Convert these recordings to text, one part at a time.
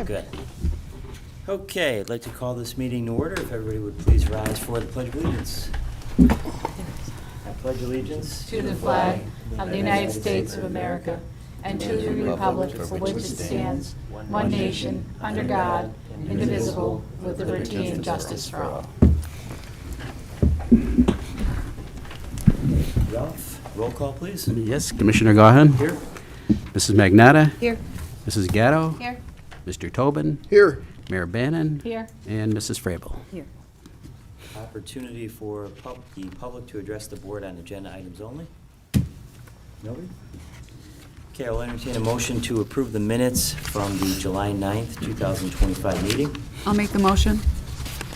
Good. Okay, I'd like to call this meeting to order. If everybody would please rise for the Pledge of Allegiance. I pledge allegiance to the flag of the United States of America and to the republic for which it stands, one nation, under God, indivisible, with liberty and justice for all. Ralph, roll call, please. Yes, Commissioner Gahan. Here. Mrs. Magnata. Here. Mrs. Gatto. Here. Mr. Tobin. Here. Mayor Bannon. Here. And Mrs. Frabel. Here. Opportunity for the public to address the board on agenda items only. Nobody? Okay, I'll entertain a motion to approve the minutes from the July 9th, 2025 meeting. I'll make the motion.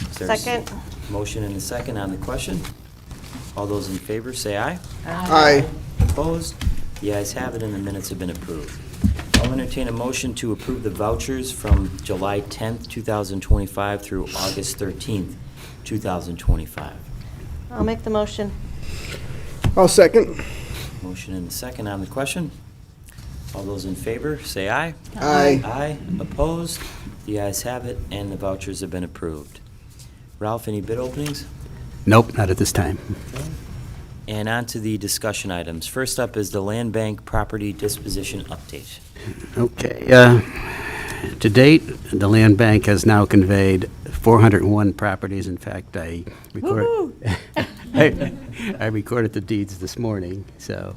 Is there a Second. Motion and a second on the question. All those in favor, say aye. Aye. Opposed? The ayes have it, and the minutes have been approved. I'll entertain a motion to approve the vouchers from July 10th, 2025 through August 13th, 2025. I'll make the motion. I'll second. Motion and a second on the question. All those in favor, say aye. Aye. Aye. Opposed? The ayes have it, and the vouchers have been approved. Ralph, any bid openings? Nope, not at this time. And on to the discussion items. First up is the Land Bank Property Disposition Update. Okay. To date, the Land Bank has now conveyed 401 properties. In fact, I recorded the deeds this morning. So,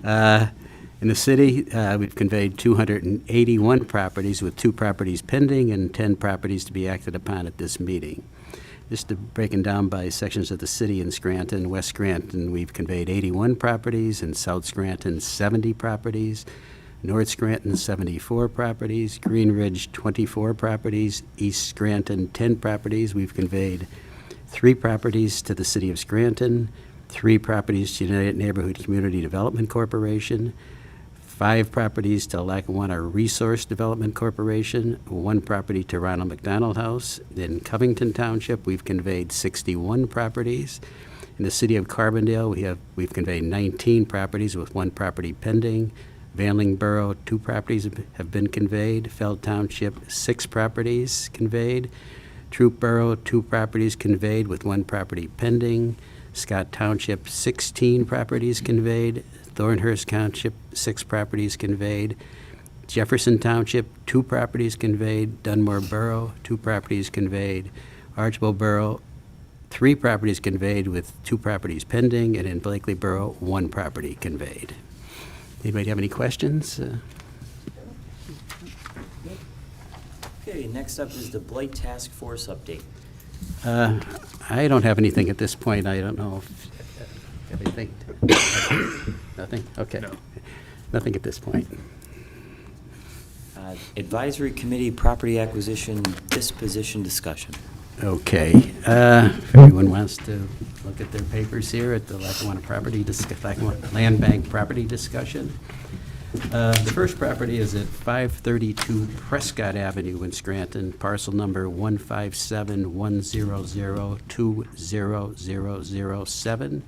in the city, we've conveyed 281 properties, with 2 properties pending and 10 properties to be acted upon at this meeting. Just to break it down by sections of the city in Scranton, West Scranton, we've conveyed 81 properties, in South Scranton, 70 properties, North Scranton, 74 properties, Green Ridge, 24 properties, East Scranton, 10 properties. We've conveyed 3 properties to the city of Scranton, 3 properties to United Neighborhood Community Development Corporation, 5 properties to Lackawanna Resource Development Corporation, 1 property to Ronald McDonald House. In Covington Township, we've conveyed 61 properties. In the city of Carbondale, we've conveyed 19 properties, with 1 property pending. Vanling Borough, 2 properties have been conveyed. Feld Township, 6 properties conveyed. Troop Borough, 2 properties conveyed, with 1 property pending. Scott Township, 16 properties conveyed. Thornhurst Township, 6 properties conveyed. Jefferson Township, 2 properties conveyed. Dunmore Borough, 2 properties conveyed. Archibald Borough, 3 properties conveyed, with 2 properties pending. And in Blakely Borough, 1 property conveyed. Anybody have any questions? Okay, next up is the Blight Task Force update. I don't have anything at this point. I don't know if anything. Nothing? Okay. No. Nothing at this point. Advisory Committee Property Acquisition Disposition Discussion. Okay. If everyone wants to look at their papers here at the Lackawanna Land Bank Property Discussion. The first property is at 532 Prescott Avenue in Scranton, parcel number 157-100-20007.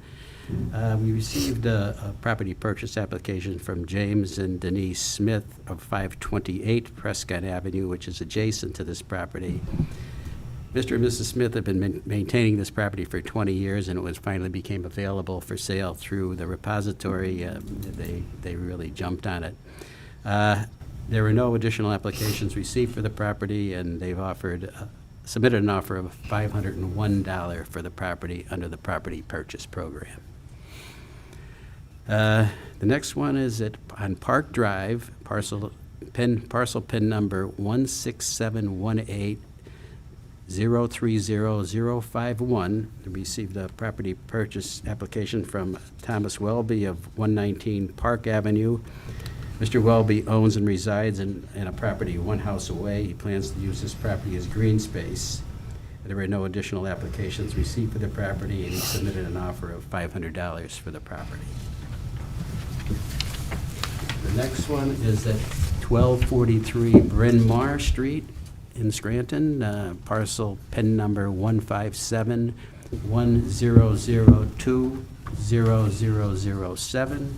We received a property purchase application from James and Denise Smith of 528 Prescott Avenue, which is adjacent to this property. Mr. and Mrs. Smith have been maintaining this property for 20 years, and it was finally became available for sale through the repository. They really jumped on it. There were no additional applications received for the property, and they've submitted an offer of $501 for the property under the property purchase program. The next one is on Park Drive, parcel pin number 16718-030051. Received a property purchase application from Thomas Welby of 119 Park Avenue. Mr. Welby owns and resides in a property 1 house away. He plans to use this property as green space. There were no additional applications received for the property, and he submitted an offer of $500 for the property. The next one is at 1243 Bryn Mawr Street in Scranton, parcel pin number 157-1002-0007.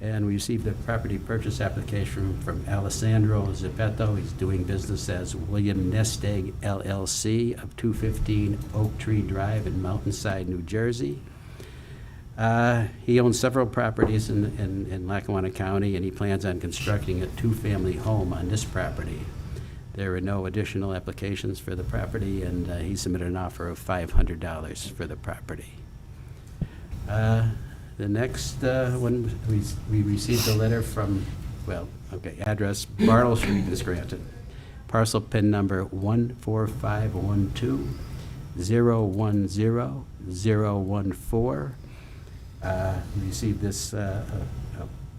And we received a property purchase application from Alessandro Zeppetto. He's doing business as William Nestig LLC of 215 Oak Tree Drive in Mountainside, New Jersey. He owns several properties in Lackawanna County, and he plans on constructing a two-family home on this property. There were no additional applications for the property, and he submitted an offer of $500 for the property. The next one, we received a letter from, address Bartle Street in Scranton. Parcel PIN number 14512-010-014. We received this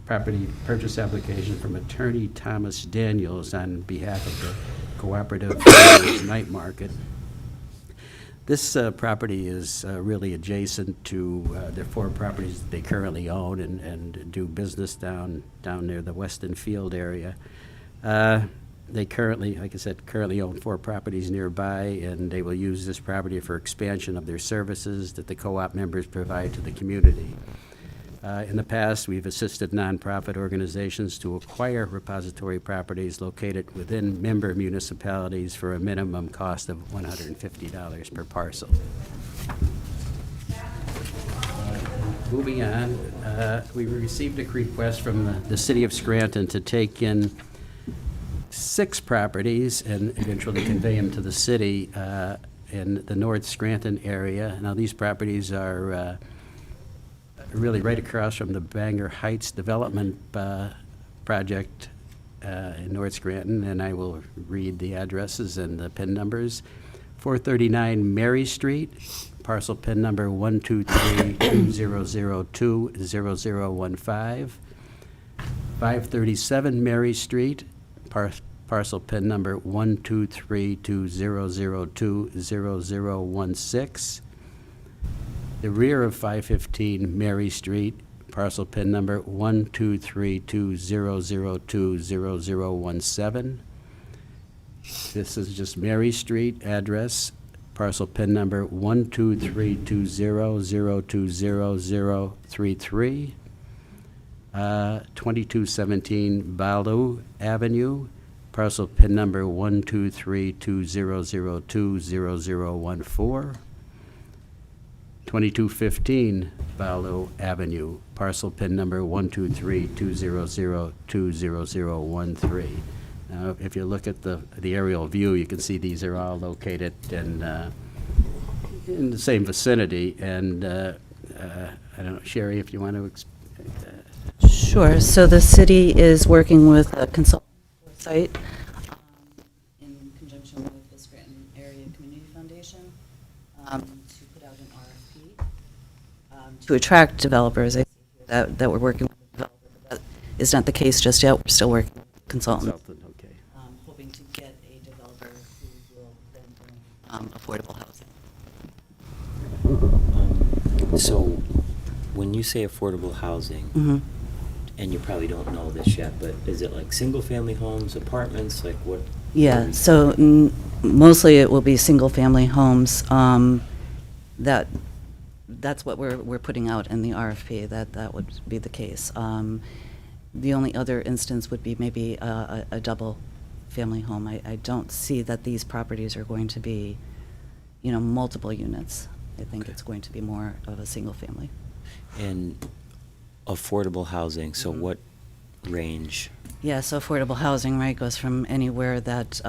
property purchase application from attorney Thomas Daniels on behalf of the Cooperative Night Market. This property is really adjacent to the four properties that they currently own and do business down near the Weston Field area. They currently, like I said, own four properties nearby, and they will use this property for expansion of their services that the co-op members provide to the community. In the past, we've assisted nonprofit organizations to acquire repository properties located within member municipalities for a minimum cost of $150 per parcel. Moving on, we received a request from the city of Scranton to take in 6 properties and eventually convey them to the city in the North Scranton area. Now, these properties are really right across from the Bangor Heights Development project in North Scranton, and I will read the addresses and the PIN numbers. 439 Mary Street, parcel PIN number 123-2002-0015. 537 Mary Street, parcel PIN number 123-2002-0016. The rear of 515 Mary Street, parcel PIN number 123-2002-0017. This is just Mary Street address, parcel PIN number 123-2002-0033. 2217 Balu Avenue, parcel PIN number 123-2002-0014. 2215 Balu Avenue, parcel PIN number 123-200-20013. Now, if you look at the aerial view, you can see these are all located in the same vicinity. And I don't know, Sherry, if you want to. Sure. So the city is working with a consultant site in conjunction with the Scranton Area Community Foundation to put out an RFP to attract developers. I see that we're working with a developer, but that is not the case just yet. We're still working with consultants. Okay. Hoping to get a developer who will then bring affordable housing. So, when you say affordable housing, Mm-hmm. and you probably don't know this yet, but is it like single-family homes, apartments, like what? Yeah, so mostly it will be single-family homes. That's what we're putting out in the RFP, that would be the case. The only other instance would be maybe a double-family home. I don't see that these properties are going to be, multiple units. I think Okay. it's going to be more of a single-family. And affordable housing, so Mm-hmm. what range? Yeah, so affordable housing, right, goes from anywhere that,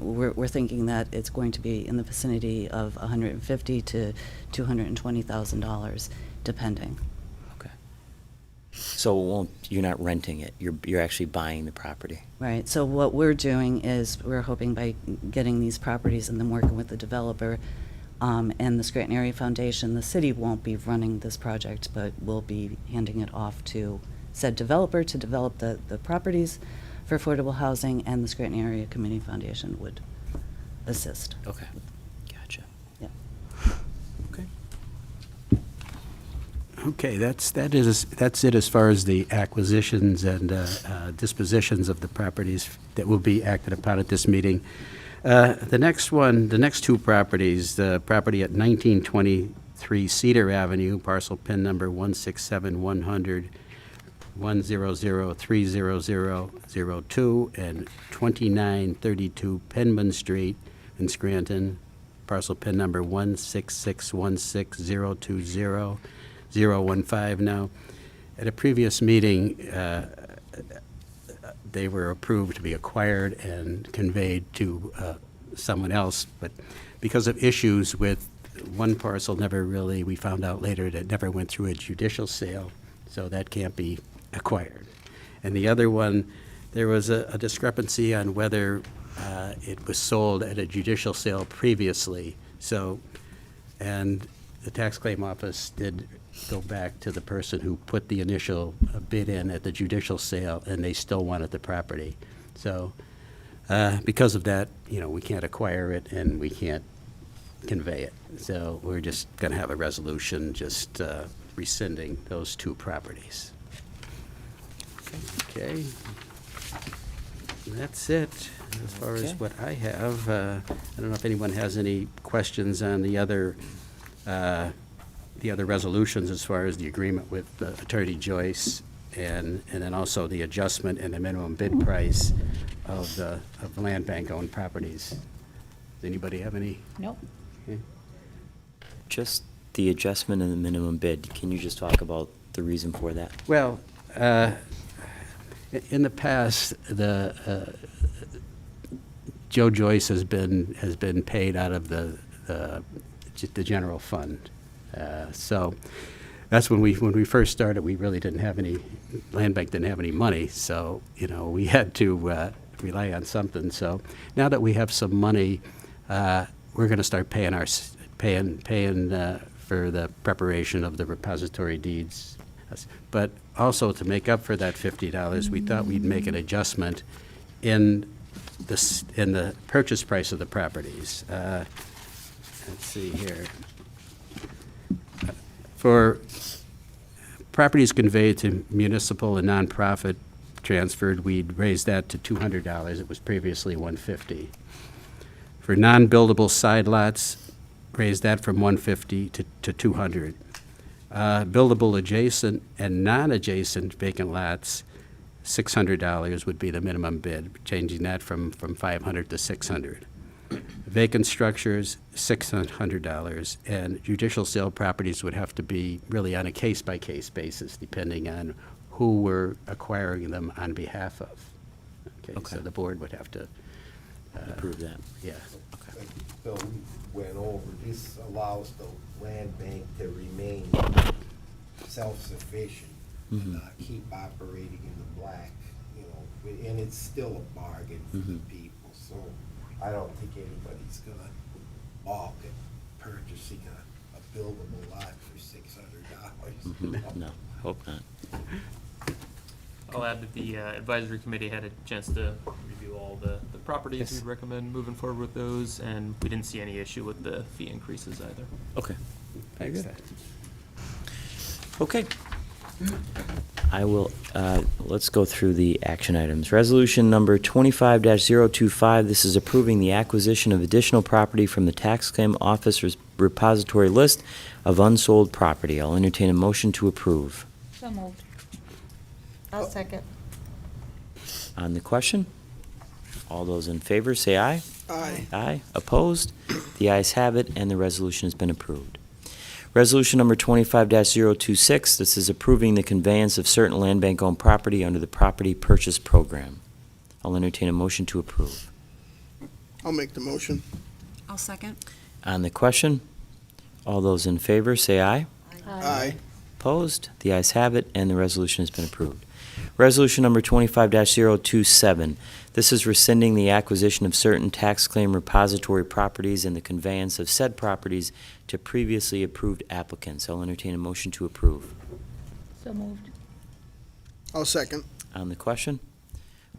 we're thinking that it's going to be in the vicinity of $150,000 to $220,000, depending. Okay. So you're not renting it, you're actually buying the property? Right, so what we're doing is, we're hoping by getting these properties and then working with the developer and the Scranton Area Foundation, the city won't be running this project, but we'll be handing it off to said developer to develop the properties for affordable housing, and the Scranton Area Community Foundation would assist. Okay, gotcha. Yeah. Okay. Okay, that's it as far as the acquisitions and dispositions of the properties that will be acted upon at this meeting. The next two properties, the property at 1923 Cedar Avenue, parcel PIN number 167-100, 100-30002 and 2932 Penman Street in Scranton, parcel PIN number 16616020015. Now, at a previous meeting, they were approved to be acquired and conveyed to someone else, but because of issues with one parcel, we found out later that it never went through a judicial sale, so that can't be acquired. And the other one, there was a discrepancy on whether it was sold at a judicial sale previously. So, and the tax claim office did go back to the person who put the initial bid in at the judicial sale, and they still wanted the property. So, because of that, we can't acquire it and we can't convey it. So we're just going to have a resolution just rescinding those two properties. Okay. That's it as far as Okay. what I have. I don't know if anyone has any questions on the other resolutions as far as the agreement with Attorney Joyce and then also the adjustment in the minimum bid price of the land bank owned properties. Does anybody have any? Nope. Okay. Just the adjustment in the minimum bid. Can you just talk about the reason for that? Well, in the past, Joe Joyce has been paid out of the general fund. So that's when we first started. We really didn't have any, land bank didn't have any money. So we had to rely on something. So now that we have some money, we're going to start paying for the preparation of the repository deeds. But also to make up for that $50, we thought we'd make an adjustment in the purchase price of the properties. Let's see here. For properties conveyed to municipal and nonprofit transferred, we'd raise that to $200. It was previously $150. For non-buildable side lots, raise that from $150 to $200. Buildable adjacent and non-adjacent vacant lots, $600 would be the minimum bid, changing that from $500 to $600. Vacant structures, $600, and judicial sale properties would have to be really on a case-by-case basis, depending on who we're acquiring them on behalf of. Okay, Okay. so the board would have to, Approve that. yeah. Okay. Bill went over, this allows the land bank to remain self-sufficient and keep operating in the black, and it's still a bargain for the people. So I don't think anybody's gonna balk at purchasing a buildable lot for $600. No, hope not. I'll add that the advisory committee had a chance to review all the properties Yes. we'd recommend moving forward with those, and we didn't see any issue with the fee increases either. Okay. Very good. Okay. I will, let's go through the action items. Resolution number 25-025, this is approving the acquisition of additional property from the tax claim office repository list of unsold property. I'll entertain a motion to approve. So moved. I'll second. On the question? All those in favor, say aye. Aye. Aye. Opposed? The ayes have it, and the resolution has been approved. Resolution number 25-026, this is approving the conveyance of certain land bank-owned property under the Property Purchase Program. I'll entertain a motion to approve. I'll make the motion. I'll second. On the question? All those in favor, say aye. Aye. Opposed? The ayes have it, and the resolution has been approved. Resolution number 25-027. This is rescinding the acquisition of certain tax claim repository properties and the conveyance of said properties to previously approved applicants. I'll entertain a motion to approve. So moved. I'll second. On the question?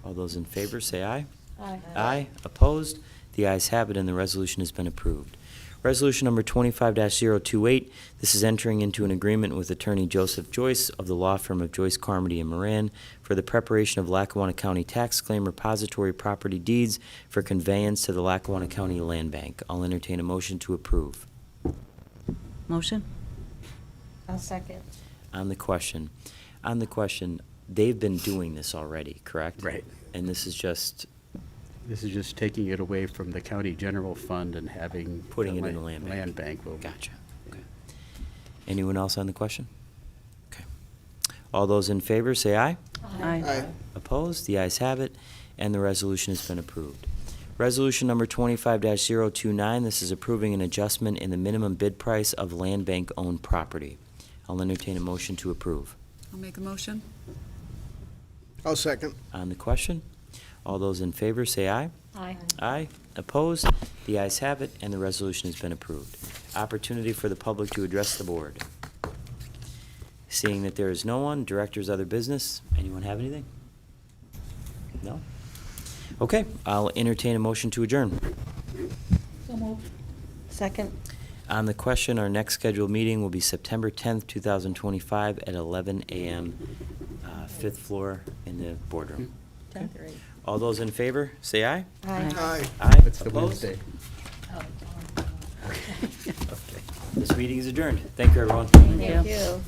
All those in favor, say aye. Aye. Aye. Opposed? The ayes have it, and the resolution has been approved. Resolution number 25-028, this is entering into an agreement with Attorney Joseph Joyce of the law firm of Joyce, Carmody, and Moran for the preparation of Lackawanna County tax claim repository property deeds for conveyance to the Lackawanna County Land Bank. I'll entertain a motion to approve. Motion? I'll second. On the question, they've been doing this already, correct? Right. And this is just This is just taking it away from the county general fund and having. putting it in the land bank? Land bank will. Gotcha. Okay. Anyone else on the question? Okay. All those in favor, say aye. Aye. Opposed? The ayes have it, and the resolution has been approved. Resolution number 25-029, this is approving an adjustment in the minimum bid price of land bank-owned property. I'll entertain a motion to approve. I'll make a motion. I'll second. On the question, all those in favor, say aye. Aye. Aye. Opposed? The ayes have it, and the resolution has been approved. Opportunity for the public to address the board. Seeing that there is no one, directors, other business, anyone have anything? No? Okay, I'll entertain a motion to adjourn. So moved. Second. On the question, our next scheduled meeting will be September 10th, 2025 at 11 a.m., fifth floor in the boardroom. Okay. All those in favor, say aye. Aye. Aye. Aye. That's the Opposed? Wednesday. Okay. This meeting is adjourned. Thank you, everyone. Thank you. Thank you.